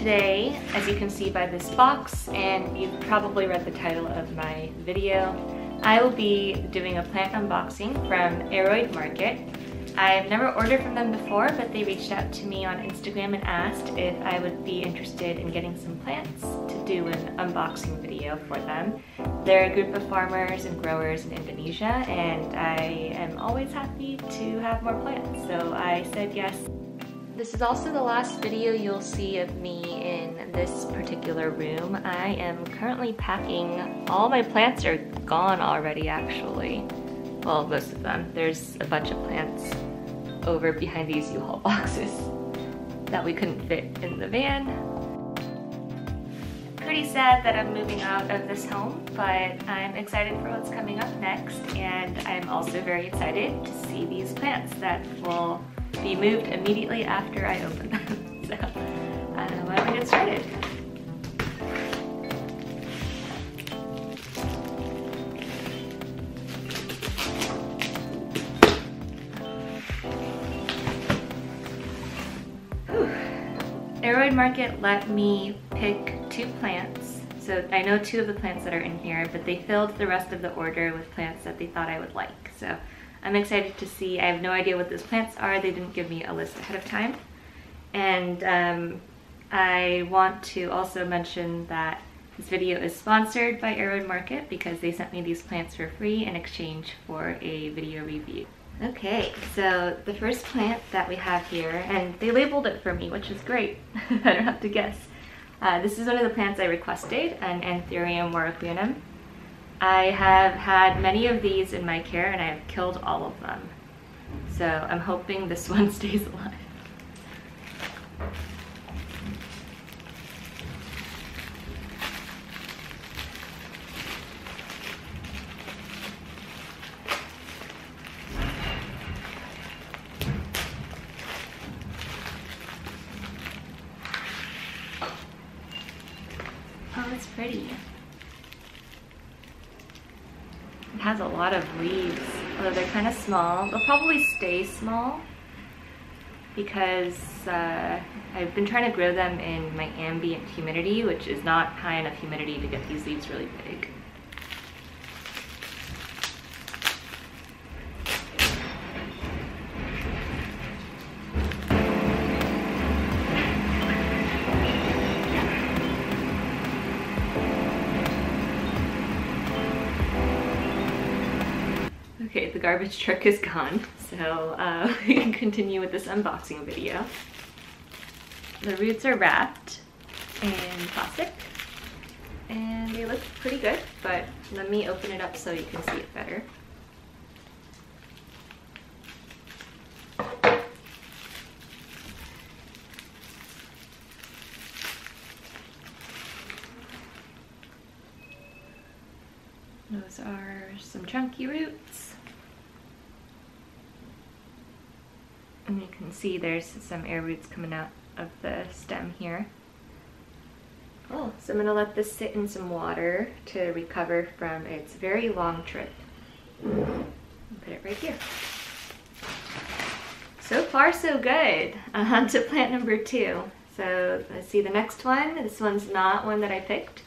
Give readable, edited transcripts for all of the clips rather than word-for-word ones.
Today, as you can see by this box, and you've probably read the title of my video, I will be doing a plant unboxing from Aroid Market. I've never ordered from them before, but they reached out to me on Instagram and asked if I would be interested in getting some plants to do an unboxing video for them. They're a group of farmers and growers in Indonesia, and I am always happy to have more plants, so I said yes. This is also the last video you'll see of me in this particular room. I am currently packing. All my plants are gone already, actually. Well, most of them. There's a bunch of plants over behind these U-Haul boxes that we couldn't fit in the van. Pretty sad that I'm moving out of this home, but I'm excited for what's coming up next, and I'm also very excited to see these plants that will be moved immediately after I open them. So, why don't we get started? Aroid Market let me pick 2 plants. So I know 2 of the plants that are in here, but they filled the rest of the order with plants that they thought I would like. So I'm excited to see. I have no idea what those plants are. They didn't give me a list ahead of time. And I want to also mention that this video is sponsored by Aroid Market because they sent me these plants for free in exchange for a video review. Okay, so the first plant that we have here, and they labeled it for me, which is great. I don't have to guess. This is one of the plants I requested, an Anthurium Warocqueanum. I have had many of these in my care and I have killed all of them. So I'm hoping this one stays alive. Oh, it's pretty. It has a lot of leaves, although they're kind of small. They'll probably stay small because I've been trying to grow them in my ambient humidity, which is not high enough humidity to get these leaves really big. Okay, the garbage truck is gone, so we can continue with this unboxing video. The roots are wrapped in plastic, and they look pretty good, but let me open it up so you can see it better. Those are some chunky roots. And you can see there's some air roots coming out of the stem here. Oh, so I'm gonna let this sit in some water to recover from its very long trip. Put it right here. So far so good. On to plant number 2. So let's see the next one. This one's not one that I picked.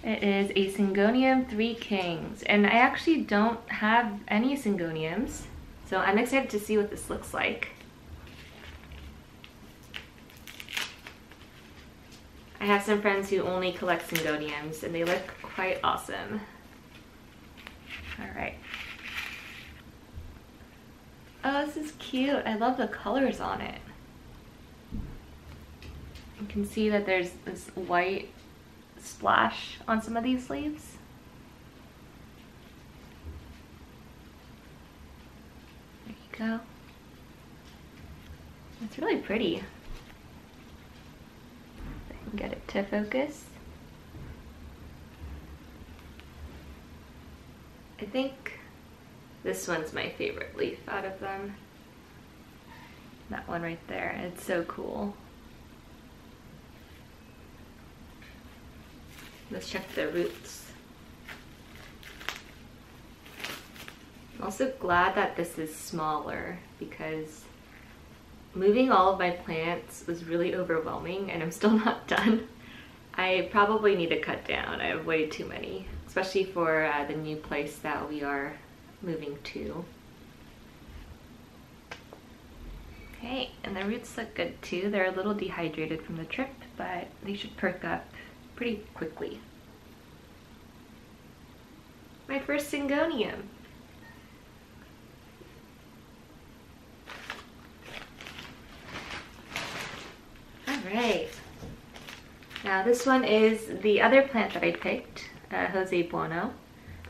It is a Syngonium 3 Kings, and I actually don't have any Syngoniums, so I'm excited to see what this looks like. I have some friends who only collect Syngoniums, and they look quite awesome. Alright. Oh, this is cute. I love the colors on it. You can see that there's this white splash on some of these leaves. There you go. It's really pretty. I can get it to focus. I think this one's my favorite leaf out of them. That one right there. It's so cool. Let's check the roots. I'm also glad that this is smaller because moving all of my plants was really overwhelming and I'm still not done. I probably need to cut down. I have way too many, especially for the new place that we are moving to. Okay, and the roots look good too. They're a little dehydrated from the trip, but they should perk up pretty quickly. My first Syngonium. Alright, now this one is the other plant that I picked, Hoya Bono.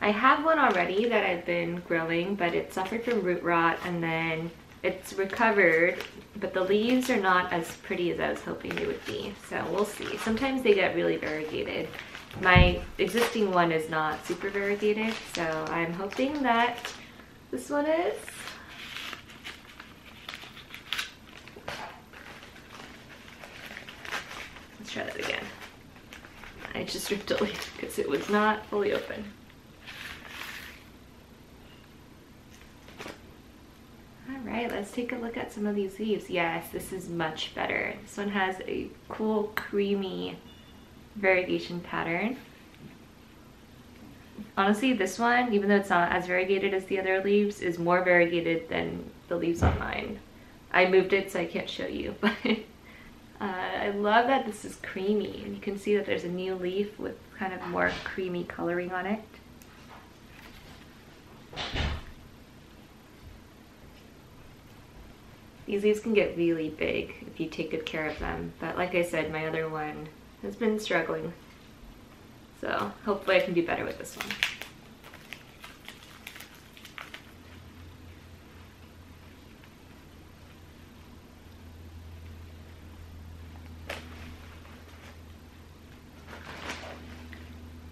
I have one already that I've been growing, but it suffered from root rot and then it's recovered, but the leaves are not as pretty as I was hoping they would be, so we'll see. Sometimes they get really variegated. My existing one is not super variegated, so I'm hoping that this one is. Let's try that again. I just ripped a leaf because it was not fully open. Alright, let's take a look at some of these leaves. Yes, this is much better. This one has a cool, creamy variegation pattern. Honestly, this one, even though it's not as variegated as the other leaves, is more variegated than the leaves on mine. I moved it so I can't show you, but I love that this is creamy, and you can see that there's a new leaf with kind of more creamy coloring on it. These leaves can get really big if you take good care of them, but like I said, my other one has been struggling. So hopefully I can do better with this one.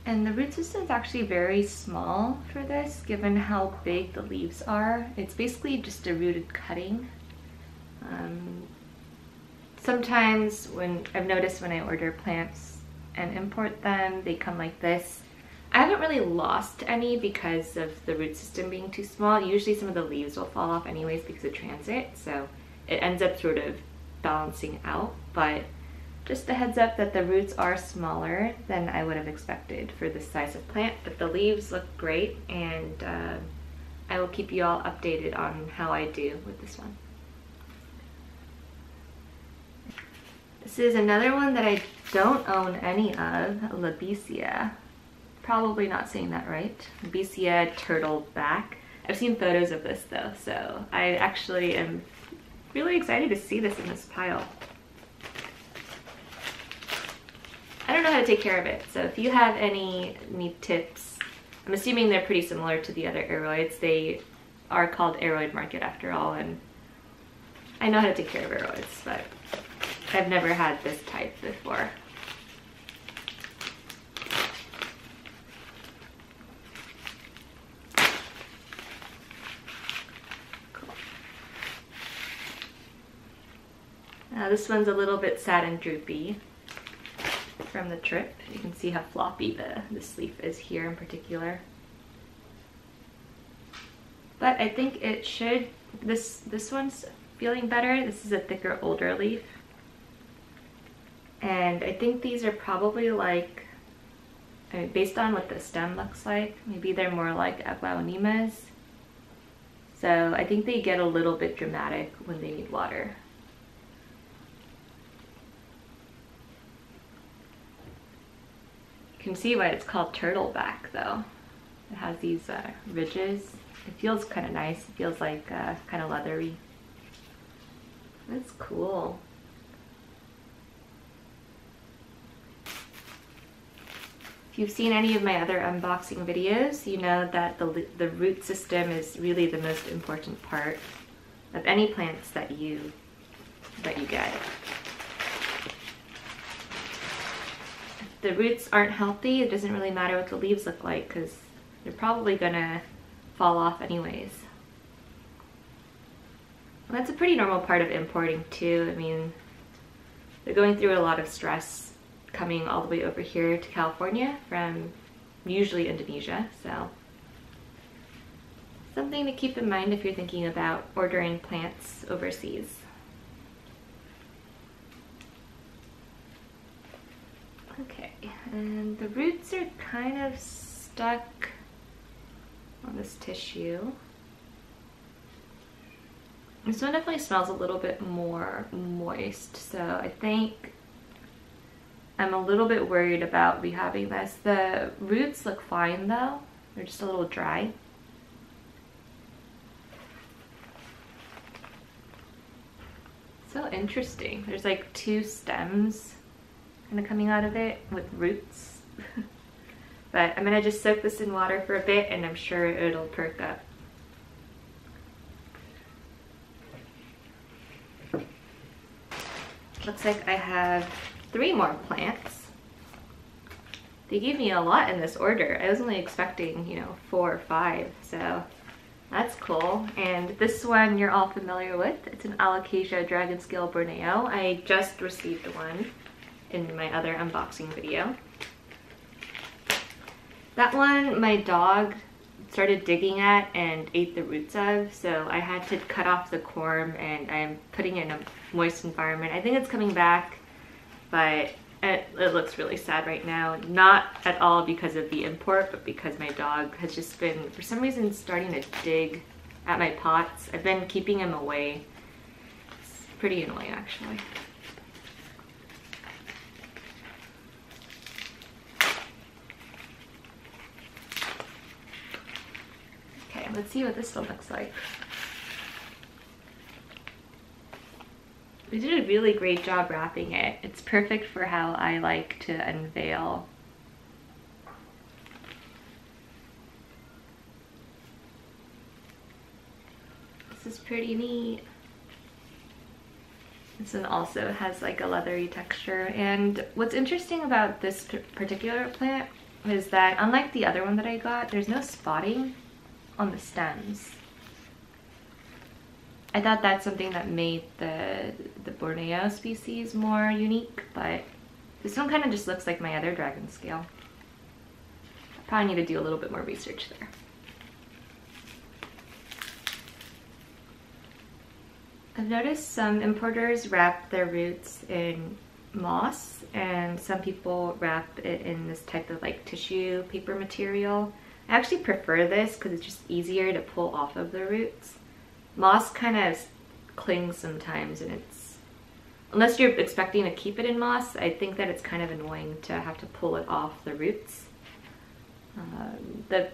And the root system is actually very small for this, given how big the leaves are. It's basically just a rooted cutting. Sometimes I've noticed when I order plants and import them, they come like this. I haven't really lost any because of the root system being too small. Usually some of the leaves will fall off anyways because of transit, so it ends up sort of balancing out. But just a heads up that the roots are smaller than I would have expected for this size of plant, but the leaves look great, and I will keep you all updated on how I do with this one. This is another one that I don't own any of, Labisia. Probably not saying that right. Labisia Turtleback. I've seen photos of this though, so I actually am really excited to see this in this pile. I don't know how to take care of it, so if you have any tips, I'm assuming they're pretty similar to the other aroids. They are called Aroid Market after all, and I know how to take care of aroids, but I've never had this type before. Cool. Now this one's a little bit sad and droopy from the trip. You can see how floppy this leaf is here in particular. But I think it should, this one's feeling better. This is a thicker, older leaf. And I think these are probably like, I mean, based on what the stem looks like, maybe they're more like Aglaonemas. So I think they get a little bit dramatic when they need water. You can see why it's called Turtleback though. It has these ridges. It feels kind of nice. It feels like kind of leathery. That's cool. If you've seen any of my other unboxing videos, you know that the root system is really the most important part of any plants that you get. If the roots aren't healthy, it doesn't really matter what the leaves look like because they're probably gonna fall off anyways. Well, that's a pretty normal part of importing too. I mean, they're going through a lot of stress coming all the way over here to California from usually Indonesia, so something to keep in mind if you're thinking about ordering plants overseas. Okay, and the roots are kind of stuck on this tissue. This one definitely smells a little bit more moist, so I think I'm a little bit worried about rehabbing this. The roots look fine though, they're just a little dry. So interesting. There's like two stems kind of coming out of it with roots. But I'm gonna just soak this in water for a bit and I'm sure it'll perk up. Looks like I have 3 more plants. They gave me a lot in this order. I was only expecting, you know, 4 or 5, so that's cool. And this one you're all familiar with. It's an Alocasia dragon scale Borneo. I just received one in my other unboxing video. That one my dog started digging at and ate the roots of, so I had to cut off the corm and I'm putting it in a moist environment. I think it's coming back, but it looks really sad right now. Not at all because of the import, but because my dog has just been, for some reason, starting to dig at my pots. I've been keeping him away. It's pretty annoying, actually. Okay, let's see what this one looks like. We did a really great job wrapping it. It's perfect for how I like to unveil. This is pretty neat. This one also has like a leathery texture. And what's interesting about this particular plant is that unlike the other one that I got, there's no spotting on the stems. I thought that's something that made the Borneo species more unique, but this one kind of just looks like my other dragon scale. I probably need to do a little bit more research there. I've noticed some importers wrap their roots in moss, and some people wrap it in this type of like tissue paper material. I actually prefer this because it's just easier to pull off of the roots. Moss kind of clings sometimes, and it's, unless you're expecting to keep it in moss, I think that it's kind of annoying to have to pull it off the roots. The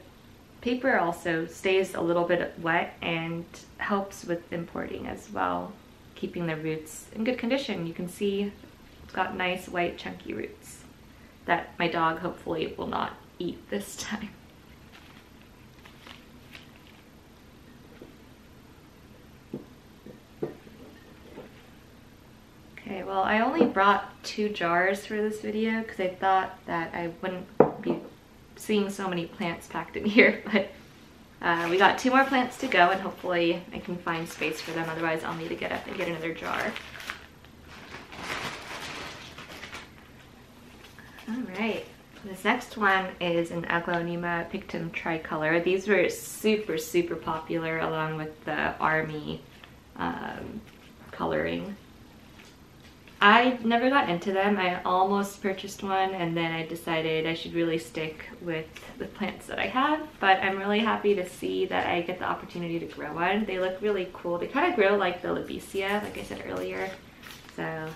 paper also stays a little bit wet and helps with importing as well, keeping the roots in good condition. You can see it's got nice white chunky roots that my dog hopefully will not eat this time. Okay, well, I only brought 2 jars for this video because I thought that I wouldn't be seeing so many plants packed in here, but we got 2 more plants to go and hopefully I can find space for them, otherwise I'll need to get up and get another jar. Alright, this next one is an Aglaonema Pictum Tricolor. These were super popular along with the army coloring. I never got into them. I almost purchased one and then I decided I should really stick with the plants that I have, but I'm really happy to see that I get the opportunity to grow one. They look really cool. They kind of grow like the Labisia, like I said earlier. So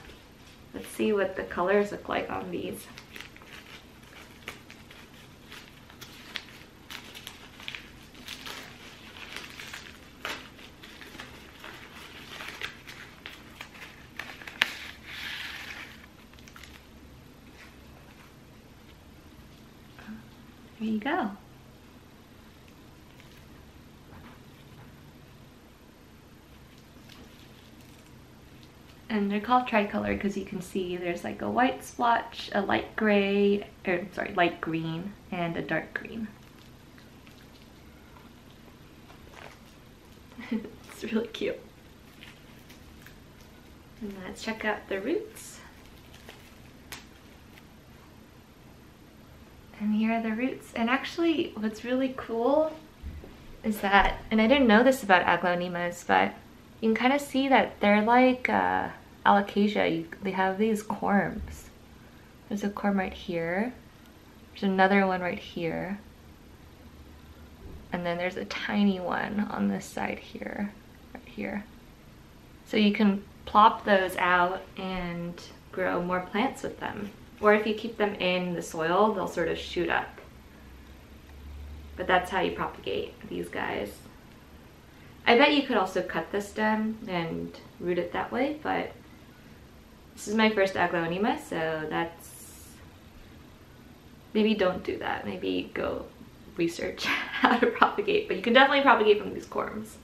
let's see what the colors look like on these. There you go. And they're called tricolor because you can see there's like a white splotch, a light gray, or sorry, light green, and a dark green. It's really cute. And let's check out the roots. And here are the roots. And actually, what's really cool is that, and I didn't know this about Aglaonemas, but you can kind of see that they're like Alocasia. They have these corms. There's a corm right here. There's another one right here. And then there's a tiny one on this side here, right here. So you can plop those out and grow more plants with them. Or if you keep them in the soil, they'll sort of shoot up. But that's how you propagate these guys. I bet you could also cut the stem and root it that way, but this is my first Aglaonema, so that's, maybe don't do that. Maybe go research how to propagate, but you can definitely propagate from these corms.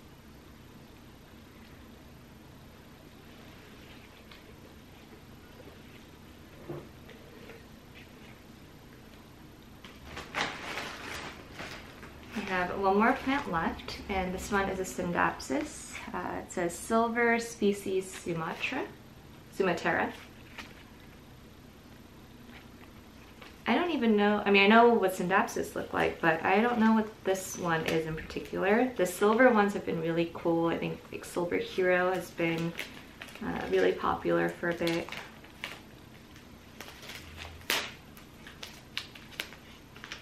I have one more plant left, and this one is a Scindapsus. It says silver species Sumatra. I don't even know, I mean I know what Syndapsus look like, but I don't know what this one is in particular. The silver ones have been really cool. I think like Silver Hero has been really popular for a bit.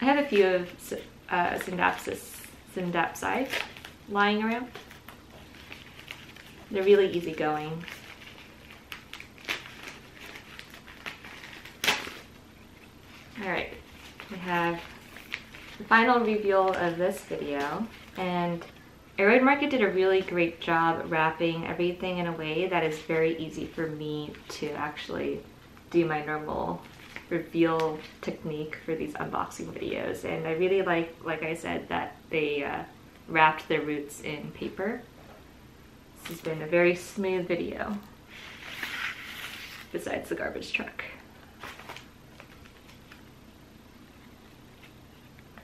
I have a few of Syndapsi lying around. They're really easygoing. Alright, we have the final reveal of this video, and Aroid Market did a really great job wrapping everything in a way that is very easy for me to actually do my normal reveal technique for these unboxing videos. And I really like I said, that they wrapped their roots in paper. This has been a very smooth video, besides the garbage truck.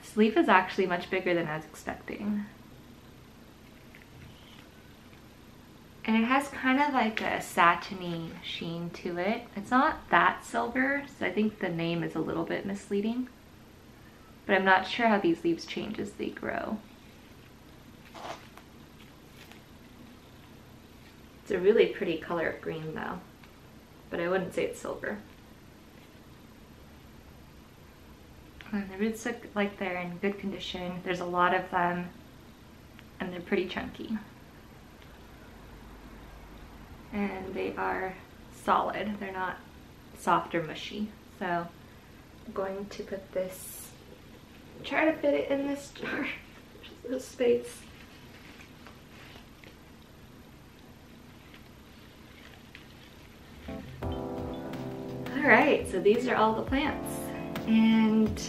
This leaf is actually much bigger than I was expecting. And it has kind of like a satiny sheen to it. It's not that silver, so I think the name is a little bit misleading. But I'm not sure how these leaves change as they grow. It's a really pretty color of green though, but I wouldn't say it's silver. And the roots look like they're in good condition. There's a lot of them, and they're pretty chunky. And they are solid. They're not soft or mushy. So I'm going to put this, try to fit it in this jar. There's no space. Alright, so these are all the plants. And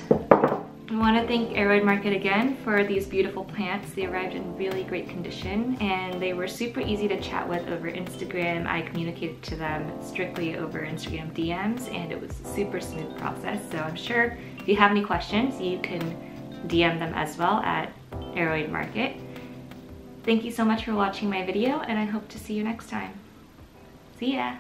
I want to thank Aroid Market again for these beautiful plants. They arrived in really great condition, and they were super easy to chat with over Instagram. I communicated to them strictly over Instagram DMs, and it was a super smooth process. So I'm sure if you have any questions, you can DM them as well at Aroid Market. Thank you so much for watching my video, and I hope to see you next time. See ya!